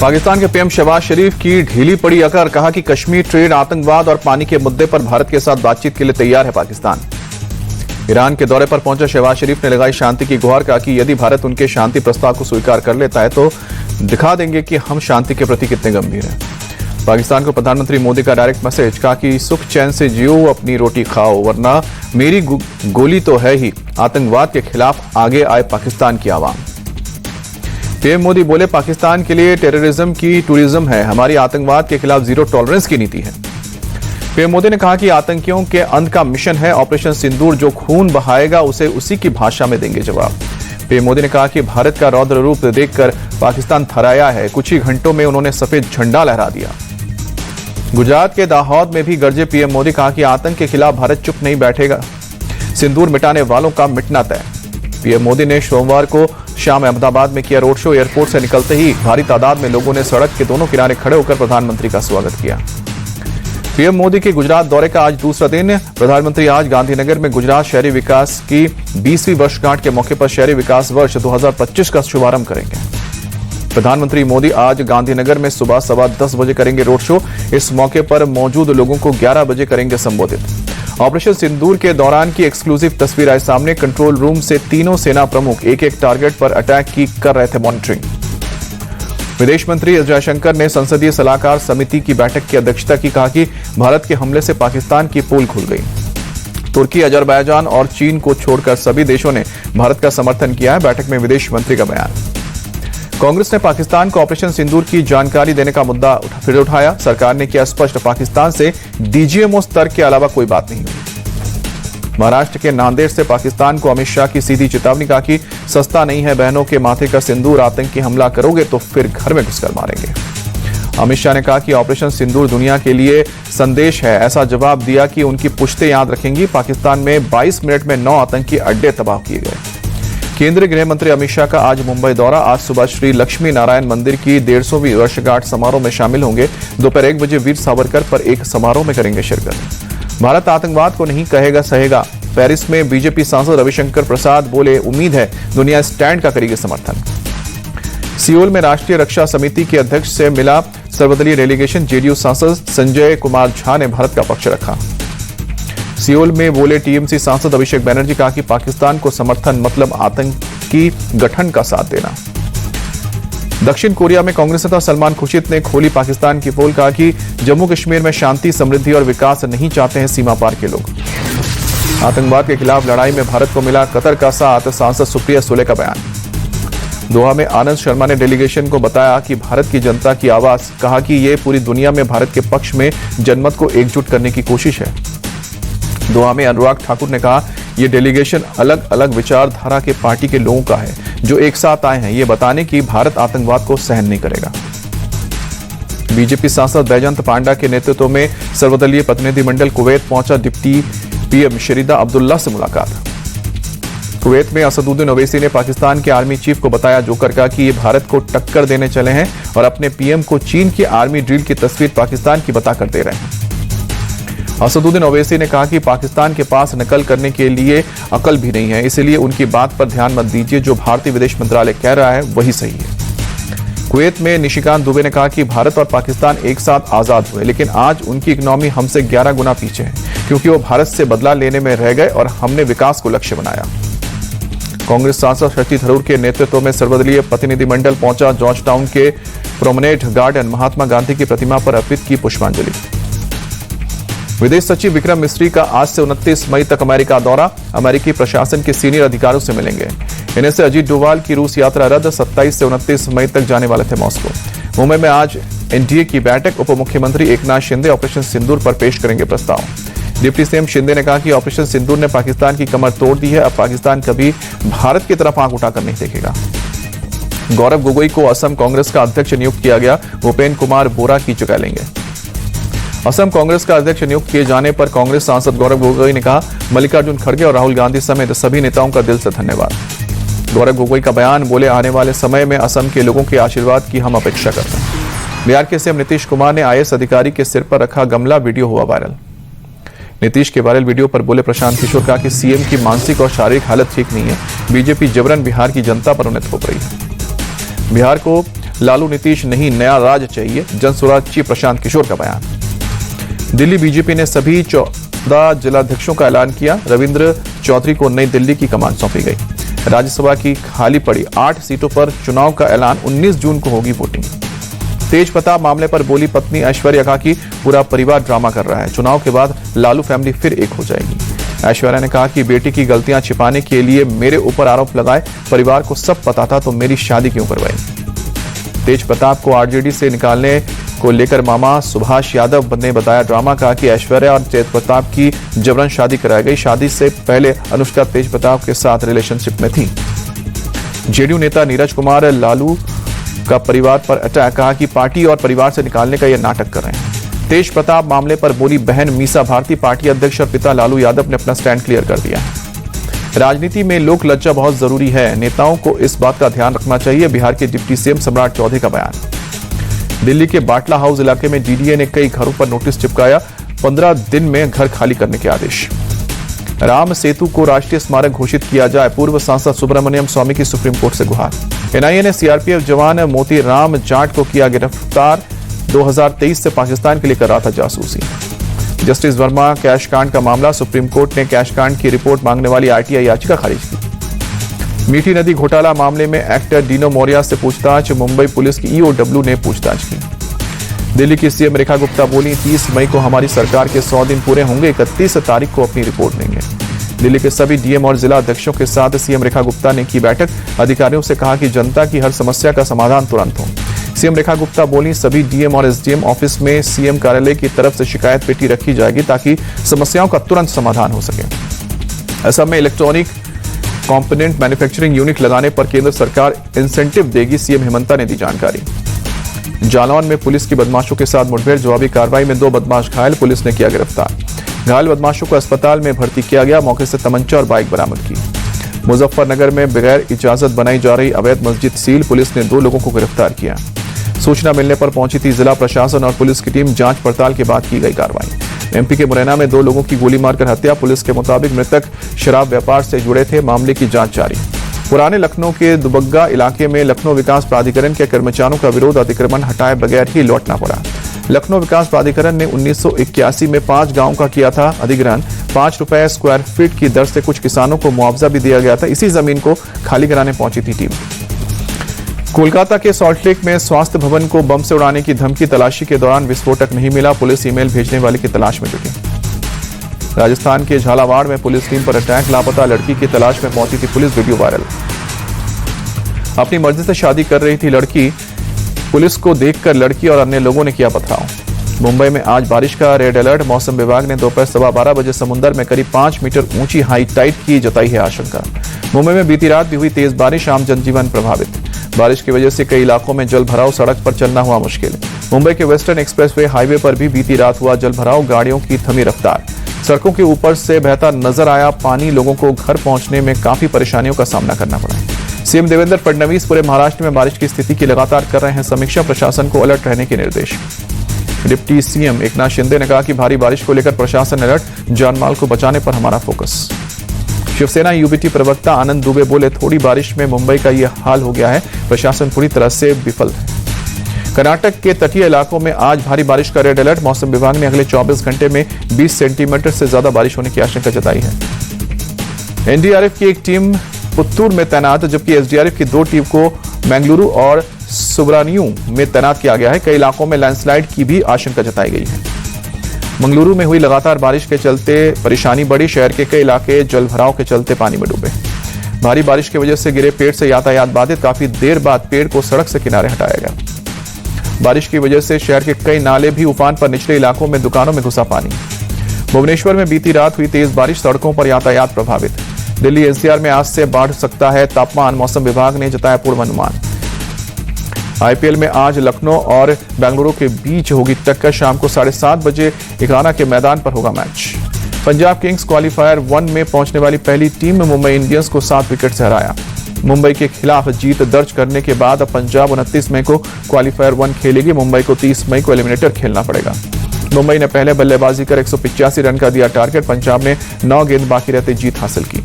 पाकिस्तान के पीएम शहबाज शरीफ की ढीली पड़ी अकड़, कहा कि कश्मीर ट्रेड, आतंकवाद और पानी के मुद्दे पर भारत के साथ बातचीत के लिए तैयार है पाकिस्तान। ईरान के दौरे पर पहुंचा शहबाज शरीफ ने लगाई शांति की गुहार, कहा कि यदि भारत उनके शांति प्रस्ताव को स्वीकार कर लेता है तो दिखा देंगे कि हम शांति के प्रति कितने गंभीर हैं। पाकिस्तान को प्रधानमंत्री मोदी का डायरेक्ट मैसेज, कहा कि सुख चैन से जियो, अपनी रोटी खाओ, वरना मेरी गोली तो है ही। आतंकवाद के खिलाफ आगे आए पाकिस्तान की आवाम। पीएम मोदी बोले, पाकिस्तान के लिए टेररिज्म की टूरिज्म है, हमारी आतंकवाद के खिलाफ जीरो टॉलरेंस की नीति है। पीएम मोदी ने कहा कि आतंकियों के अंत का मिशन है ऑपरेशन सिंदूर, जो खून बहाएगा उसे उसी की भाषा में देंगे जवाब। पीएम मोदी ने कहा कि भारत का रौद्र रूप देखकर पाकिस्तान थराया है, कुछ ही घंटों में उन्होंने सफेद झंडा लहरा दिया। गुजरात के दाहोद में भी गरजे पीएम मोदी, कहा कि आतंक के खिलाफ भारत चुप नहीं बैठेगा, सिंदूर मिटाने वालों का मिटना तय। पीएम मोदी ने सोमवार को शाम अहमदाबाद में किया रोड शो। एयरपोर्ट से निकलते ही भारी तादाद में लोगों ने सड़क के दोनों किनारे खड़े होकर प्रधानमंत्री का स्वागत किया। पीएम मोदी के गुजरात दौरे का आज दूसरा दिन। प्रधानमंत्री आज गांधीनगर में गुजरात शहरी विकास की 20वीं वर्षगांठ के मौके पर शहरी विकास वर्ष 2025 का शुभारंभ करेंगे। प्रधानमंत्री मोदी आज गांधीनगर में सुबह 10:15 बजे करेंगे रोड शो। इस मौके पर मौजूद लोगों को 11 बजे करेंगे संबोधित। ऑपरेशन सिंदूर के दौरान की एक्सक्लूसिव तस्वीर आई सामने। कंट्रोल रूम से तीनों सेना प्रमुख एक एक टारगेट पर अटैक की कर रहे थे मॉनिटरिंग। विदेश मंत्री एस जयशंकर ने संसदीय सलाहकार समिति की बैठक की अध्यक्षता की, कहा कि भारत के हमले से पाकिस्तान की पोल खुल गई। तुर्की, अजरबैजान और चीन को छोड़कर सभी देशों ने भारत का समर्थन किया है। बैठक में विदेश मंत्री का बयान। कांग्रेस ने पाकिस्तान को ऑपरेशन सिंदूर की जानकारी देने का मुद्दा फिर उठाया। सरकार ने किया स्पष्ट, पाकिस्तान से डीजीएमओ स्तर के अलावा कोई बात नहीं हुई। महाराष्ट्र के नांदेड़ से पाकिस्तान को अमित शाह की सीधी चेतावनी, कहा कि सस्ता नहीं है बहनों के माथे का सिंदूर, आतंकी हमला करोगे तो फिर घर में घुसकर मारेंगे। अमित शाह ने कहा कि ऑपरेशन सिंदूर दुनिया के लिए संदेश है, ऐसा जवाब दिया कि उनकी पुश्तें याद रखेंगी। पाकिस्तान में 22 मिनट में 9 आतंकी अड्डे तबाह किए गए। केंद्रीय गृह मंत्री अमित शाह का आज मुंबई दौरा। आज सुबह श्री लक्ष्मी नारायण मंदिर की 150वीं वर्षगांठ समारोह में शामिल होंगे। दोपहर 1 बजे वीर सावरकर पर एक समारोह में करेंगे शिरकत। भारत आतंकवाद को नहीं कहेगा सहेगा। पेरिस में बीजेपी सांसद रविशंकर प्रसाद बोले, उम्मीद है दुनिया स्टैंड का करेगी समर्थन। सियोल में राष्ट्रीय रक्षा समिति के अध्यक्ष से मिला सर्वदलीय डेलीगेशन। जेडीयू सांसद संजय कुमार झा ने भारत का पक्ष रखा। सियोल में बोले टीएमसी सांसद अभिषेक बनर्जी, कहा कि पाकिस्तान को समर्थन मतलब आतंकी गठन का साथ देना। दक्षिण कोरिया में कांग्रेस नेता सलमान खुर्शीद ने खोली पाकिस्तान की पोल, कहा कि जम्मू कश्मीर में शांति, समृद्धि और विकास नहीं चाहते हैं सीमा पार के लोग। आतंकवाद के खिलाफ लड़ाई में भारत को मिला कतर का साथ, सांसद सुप्रिया सुले का बयान। दोहा में आनंद शर्मा ने डेलीगेशन को बताया कि भारत की जनता की आवाज, कहा कि ये पूरी दुनिया में भारत के पक्ष में जनमत को एकजुट करने की कोशिश है। दोहा में अनुराग ठाकुर ने कहा, यह डेलीगेशन अलग अलग विचारधारा के पार्टी के लोगों का है जो एक साथ आए हैं, ये बताने की भारत आतंकवाद को सहन नहीं करेगा। बीजेपी सांसद बैजंत पांडा के नेतृत्व में सर्वदलीय प्रतिनिधिमंडल कुवैत पहुंचा। डिप्टी पीएम शरीदा अब्दुल्ला से मुलाकात। कुवैत में असदुद्दीन ओवैसी ने पाकिस्तान के आर्मी चीफ को बताया जोकर, कहा कि ये भारत को टक्कर देने चले हैं और अपने पीएम को चीन की आर्मी ड्रिल की तस्वीर पाकिस्तान की बताकर दे रहे हैं। असदुद्दीन ओवैसी ने कहा कि पाकिस्तान के पास नकल करने के लिए अकल भी नहीं है, इसलिए उनकी बात पर ध्यान मत दीजिए, जो भारतीय विदेश मंत्रालय कह रहा है वही सही है। कुवैत में निशिकांत दुबे ने कहा कि भारत और पाकिस्तान एक साथ आजाद हुए, लेकिन आज उनकी इकोनॉमी हमसे 11 गुना पीछे है, क्योंकि वो भारत से बदला लेने में रह गए और हमने विकास को लक्ष्य बनाया। कांग्रेस सांसद शशि थरूर के नेतृत्व में सर्वदलीय प्रतिनिधिमंडल पहुंचा। जॉर्ज टाउन के प्रोमेनेड गार्डन महात्मा गांधी की प्रतिमा पर अर्पित की पुष्पांजलि। विदेश सचिव विक्रम मिस्री का आज से 29 मई तक अमेरिका दौरा। अमेरिकी प्रशासन के सीनियर अधिकारियों से मिलेंगे। इन्हें से अजीत डोवाल की रूस यात्रा रद्द। 27 से 29 मई तक जाने वाले थे मॉस्को। मुंबई में आज एनडीए की बैठक। उप मुख्यमंत्री एकनाथ शिंदे ऑपरेशन सिंदूर पर पेश करेंगे प्रस्ताव। डिप्टी सीएम शिंदे ने कहा कि ऑपरेशन सिंदूर ने पाकिस्तान की कमर तोड़ दी है, अब पाकिस्तान कभी भारत की तरफ आंख उठाकर नहीं देखेगा। गौरव गोगोई को असम कांग्रेस का अध्यक्ष नियुक्त किया गया। भूपेन कुमार बोरा की जगह लेंगे। असम कांग्रेस का अध्यक्ष नियुक्त किए जाने पर कांग्रेस सांसद गौरव गोगोई ने कहा, मल्लिकार्जुन खड़गे और राहुल गांधी समेत सभी नेताओं का दिल से धन्यवाद। गौरव गोगोई का बयान, बोले आने वाले समय में असम के लोगों के आशीर्वाद की हम अपेक्षा करते हैं। बिहार के सीएम नीतीश कुमार ने आईएएस अधिकारी के सिर पर रखा गमला, वीडियो हुआ वायरल। नीतीश के वायरल वीडियो पर बोले प्रशांत किशोर, कहा कि सीएम की मानसिक और शारीरिक हालत ठीक नहीं है। बीजेपी जबरन बिहार की जनता पर उन्हें थोप रही है। बिहार को लालू नीतीश नहीं, नया राज चाहिए, जनसुराज चीफ प्रशांत किशोर का बयान। दिल्ली बीजेपी ने सभी 14 जिलाध्यक्षों का ऐलान किया। रविंद्र चौधरी को नई दिल्ली की कमान सौंपी गई। राज्यसभा की खाली पड़ी 8 सीटों पर चुनाव का ऐलान, 19 जून को होगी वोटिंग। तेज प्रताप मामले पर बोली पत्नी ऐश्वर्या कहा कि पूरा परिवार ड्रामा कर रहा है, चुनाव के बाद लालू फैमिली फिर एक हो जाएगी। ऐश्वर्या ने कहा कि बेटी की गलतियां छिपाने के लिए मेरे ऊपर आरोप लगाए, परिवार को सब पता था तो मेरी शादी क्यों करवाई। तेज प्रताप को आरजेडी से निकालने को लेकर मामा सुभाष यादव ने बताया ड्रामा, कहा कि ऐश्वर्या और तेज प्रताप की जबरन शादी कराई गई। शादी से पहले अनुष्का तेज प्रताप के साथ रिलेशनशिप में थी। जेडीयू नेता नीरज कुमार लालू का परिवार पर अटैक, कहा कि पार्टी और परिवार से निकालने का यह नाटक कर रहे हैं। तेज प्रताप मामले पर बोली बहन मीसा भारती, पार्टी अध्यक्ष और पिता लालू यादव ने अपना स्टैंड क्लियर कर दिया है। राजनीति में लोक लज्जा बहुत जरूरी है, नेताओं को इस बात का ध्यान रखना चाहिए, बिहार के डिप्टी सीएम सम्राट चौधरी का बयान। दिल्ली के बाटला हाउस इलाके में डीडीए ने कई घरों पर नोटिस चिपकाया, 15 दिन में घर खाली करने के आदेश। राम सेतु को राष्ट्रीय स्मारक घोषित किया जाए, पूर्व सांसद सुब्रमण्यम स्वामी की सुप्रीम कोर्ट से गुहार। एनआईए ने सीआरपीएफ जवान मोती राम जाट को किया गिरफ्तार, 2023 से पाकिस्तान के लिए कर रहा था जासूसी। जस्टिस वर्मा कैश कांड का मामला, सुप्रीम कोर्ट ने कैश कांड की रिपोर्ट मांगने वाली आरटीआई याचिका खारिज की। मीठी नदी घोटाला मामले में एक्टर डीनो मोरिया से पूछताछ, मुंबई पुलिस की ईओडब्ल्यू ने पूछताछ की। दिल्ली की सीएम रेखा गुप्ता बोली 30 मई को हमारी सरकार के 100 दिन पूरे होंगे, 31 तारीख को अपनी रिपोर्ट देंगे। दिल्ली के सभी डीएम और जिला अध्यक्षों के साथ सीएम रेखा गुप्ता ने की बैठक, अधिकारियों से कहा कि जनता की हर समस्या का समाधान तुरंत हो। सीएम रेखा गुप्ता बोली सभी डीएम और एसडीएम ऑफिस में सीएम कार्यालय की तरफ से शिकायत पेटी रखी जाएगी ताकि समस्याओं का तुरंत समाधान हो सके। असम में इलेक्ट्रॉनिक कंपोनेंट मैन्युफैक्चरिंग यूनिट लगाने पर केंद्र सरकार इंसेंटिव देगी, सीएम हेमंता ने दी जानकारी। जालौन में पुलिस की बदमाशों के साथ मुठभेड़, जवाबी कार्रवाई में 2 बदमाश घायल, पुलिस ने किया गिरफ्तार। घायल बदमाशों को अस्पताल में भर्ती किया गया, मौके से तमंचा और बाइक बरामद की। मुजफ्फरनगर में बगैर इजाजत बनाई जा रही अवैध मस्जिद सील, पुलिस ने 2 लोगों को गिरफ्तार किया। सूचना मिलने पर पहुंची थी जिला प्रशासन और पुलिस की टीम, जांच पड़ताल के बाद की गई कार्रवाई। एमपी के मुरैना में 2 लोगों की गोली मारकर हत्या, पुलिस के मुताबिक मृतक शराब व्यापार से जुड़े थे, मामले की जांच जारी। पुराने लखनऊ के दुबग्गा इलाके में लखनऊ विकास प्राधिकरण के कर्मचारियों का विरोध, अतिक्रमण हटाए बगैर ही लौटना पड़ा। लखनऊ विकास प्राधिकरण ने 1981 में 5 गांवों का किया था अधिग्रहण, 5 रुपए स्क्वायर फीट की दर से कुछ किसानों को मुआवजा भी दिया गया था। इसी जमीन को खाली कराने पहुंची थी टीम। कोलकाता के सॉल्टलेक में स्वास्थ्य भवन को बम से उड़ाने की धमकी, तलाशी के दौरान विस्फोटक नहीं मिला, पुलिस ईमेल भेजने वाले की तलाश में जुटी। राजस्थान के झालावाड़ में पुलिस टीम पर अटैक, लापता लड़की की तलाश में पहुंची थी पुलिस, वीडियो वायरल। अपनी मर्जी से शादी कर रही थी लड़की, पुलिस को देखकर लड़की और अन्य लोगों ने किया पथराव। मुंबई में आज बारिश का रेड अलर्ट, मौसम विभाग ने दोपहर 12:15 बजे समुद्र में करीब 5 मीटर ऊंची हाई टाइड की जताई है आशंका। मुंबई में बीती रात भी हुई तेज बारिश, आम जनजीवन प्रभावित। बारिश की वजह से कई इलाकों में जल भराव, सड़क पर चलना हुआ मुश्किल। मुंबई के वेस्टर्न एक्सप्रेसवे हाईवे पर भी बीती रात हुआ जल भराव, गाड़ियों की थमी रफ्तार। सड़कों के ऊपर से बहता नजर आया पानी, लोगों को घर पहुंचने में काफी परेशानियों का सामना करना पड़ा। सीएम देवेंद्र फडणवीस पूरे महाराष्ट्र में बारिश की स्थिति की लगातार कर रहे हैं समीक्षा, प्रशासन को अलर्ट रहने के निर्देश। डिप्टी सीएम एकनाथ शिंदे ने कहा कि भारी बारिश को लेकर प्रशासन अलर्ट, जानमाल को बचाने पर हमारा फोकस। शिवसेना यूबीटी प्रवक्ता आनंद दुबे बोले थोड़ी बारिश में मुंबई का यह हाल हो गया है, प्रशासन पूरी तरह से विफल है। कर्नाटक के तटीय इलाकों में आज भारी बारिश का रेड अलर्ट, मौसम विभाग ने अगले 24 घंटे में 20 सेंटीमीटर से ज्यादा बारिश होने की आशंका जताई है। एनडीआरएफ की एक टीम पुत्तूर में तैनात, जबकि एसडीआरएफ की 2 टीम को बेंगलुरु और सुब्रानियू में तैनात किया गया है। कई इलाकों में लैंडस्लाइड की भी आशंका जताई गई है। मंगलुरु में हुई लगातार बारिश के चलते परेशानी बढ़ी, शहर के कई इलाके जलभराव के चलते पानी में डूबे। भारी बारिश की वजह से गिरे पेड़ से यातायात बाधित, काफी देर बाद पेड़ को सड़क से किनारे हटाया गया। बारिश की वजह से शहर के कई नाले भी उफान पर, निचले इलाकों में दुकानों में घुसा पानी। भुवनेश्वर में बीती रात हुई तेज बारिश, सड़कों पर यातायात प्रभावित। दिल्ली एनसीआर में आज से बढ़ सकता है तापमान, मौसम विभाग ने जताया पूर्वानुमान। आईपीएल में आज लखनऊ और बेंगलुरु के बीच होगी टक्कर, शाम को 7:30 बजे इकाना के मैदान पर होगा मैच। पंजाब किंग्स क्वालीफायर 1 में पहुंचने वाली पहली टीम में मुंबई इंडियंस को 7 विकेट से हराया। मुंबई के खिलाफ जीत दर्ज करने के बाद अब पंजाब 29 मई को क्वालीफायर 1 खेलेगी। मुंबई को 30 मई को एलिमिनेटर खेलना पड़ेगा। मुंबई ने पहले बल्लेबाजी कर 185 रन का दिया टारगेट, पंजाब ने 9 गेंद बाकी रहते जीत हासिल की।